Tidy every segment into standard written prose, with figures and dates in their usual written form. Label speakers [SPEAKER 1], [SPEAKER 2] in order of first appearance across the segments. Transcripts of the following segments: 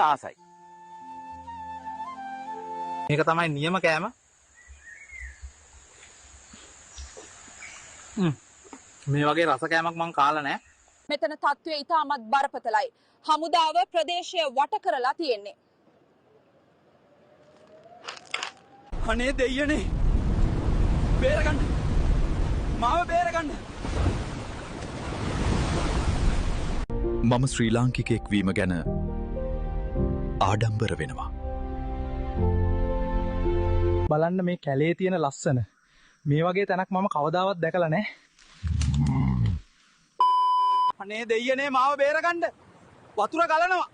[SPEAKER 1] ආසයි. මේක තමයි නියම කෑම. මේ වගේ රස කෑමක් මං කාලා නැහැ.
[SPEAKER 2] මෙතන තත්ත්වය ඉතාමත් බරපතලයි. හමුදාව ප්‍රදේශය වට කරලා තියෙන්නේ.
[SPEAKER 1] අනේ දෙයියනේ. බේරගන්න. මාව බේරගන්න.
[SPEAKER 3] මම ශ්‍රී ලාංකිකයෙක් වීම ගැන ආඩම්බර වෙනවා.
[SPEAKER 4] බලන්න මේ කැලේ තියෙන ලස්සන. මේ වගේ තැනක් මම කවදාවත් දැකලා නැහැ.
[SPEAKER 1] අනේ දෙයියනේ මාව බේරගන්න. වතුර ගලනවා.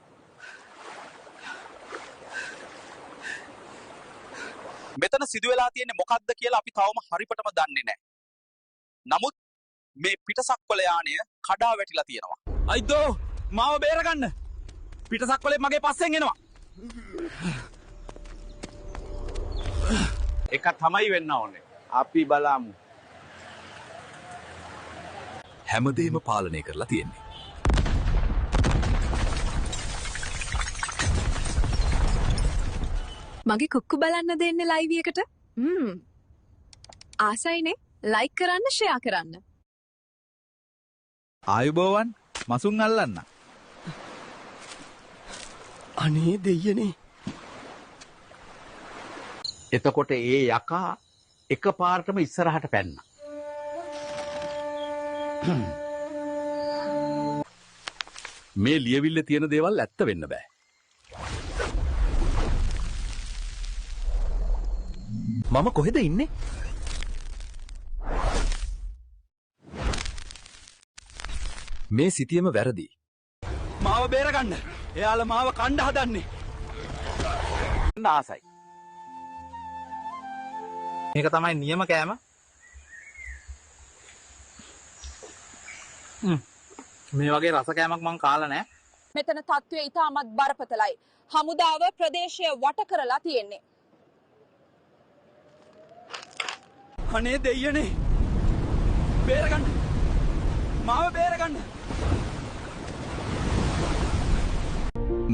[SPEAKER 1] මෙතන සිදු වෙලා තියෙන්නේ මොකක්ද කියලා අපි තවම හරියටම දන්නේ නැහැ. නමුත් මේ පිටසක්වල යානය කඩා වැටිලා තියෙනවා. අයිදෝ මාව බේරගන්න. පිටසක්වලේ මගේ පස්සෙන් එනවා. එක තමයි වෙන්න ඕනේ. අපි බලමු.
[SPEAKER 3] හැමදේම පාලනය කරලා තියෙන්නේ.
[SPEAKER 5] මගේ කුක්කු බලන්න දෙන්නේ ලයිව් එකට. ආසයිනේ. ලයික් කරන්න, ෂෙයා කරන්න.
[SPEAKER 1] ආයුබෝවන් මසුන් අල්ලන්න.
[SPEAKER 6] අනේ දෙයියනේ.
[SPEAKER 7] එතකොට ඒ යකා එකපාරටම ඉස්සරහට පැන්න.
[SPEAKER 3] මේ ලියවිල්ල තියෙන දේවල් ඇත්ත වෙන්න බෑ.
[SPEAKER 6] මම කොහෙද ඉන්නේ?
[SPEAKER 3] මේ සිතියම වැරදි.
[SPEAKER 1] මාව බේරගන්න. එයාලා මාව කණ්ඩ හදන්නේ. ආසයි. මේක තමයි නියම කෑම. මේ වගේ රස කෑමක් මං කාලා නැහැ.
[SPEAKER 2] මෙතන තත්ත්වය ඉතාමත් බරපතලයි. හමුදාව ප්‍රදේශය වට කරලා තියෙන්නේ.
[SPEAKER 1] අනේ දෙයියනේ. බේරගන්න. මාව බේරගන්න.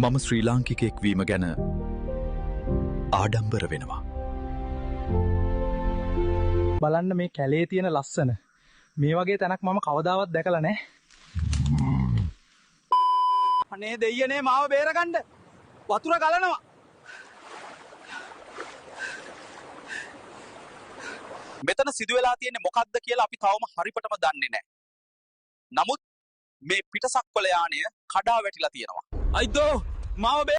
[SPEAKER 3] මම ශ්‍රී ලාංකිකයෙක් වීම ගැන ආඩම්බර වෙනවා.
[SPEAKER 4] බලන්න මේ කැලේ තියෙන ලස්සන. මේ වගේ තැනක් මම කවදාවත් දැකලා නැහැ.
[SPEAKER 1] අනේ දෙයියනේ මාව බේරගන්න. වතුර ගලනවා. මෙතන සිදු වෙලා තියෙන්නේ මොකක්ද කියලා අපි තවම හරියටම දන්නේ නැහැ. නමුත් මේ පිටසක්වල යානය කඩා වැටිලා තියෙනවා. අයිදෝ මාව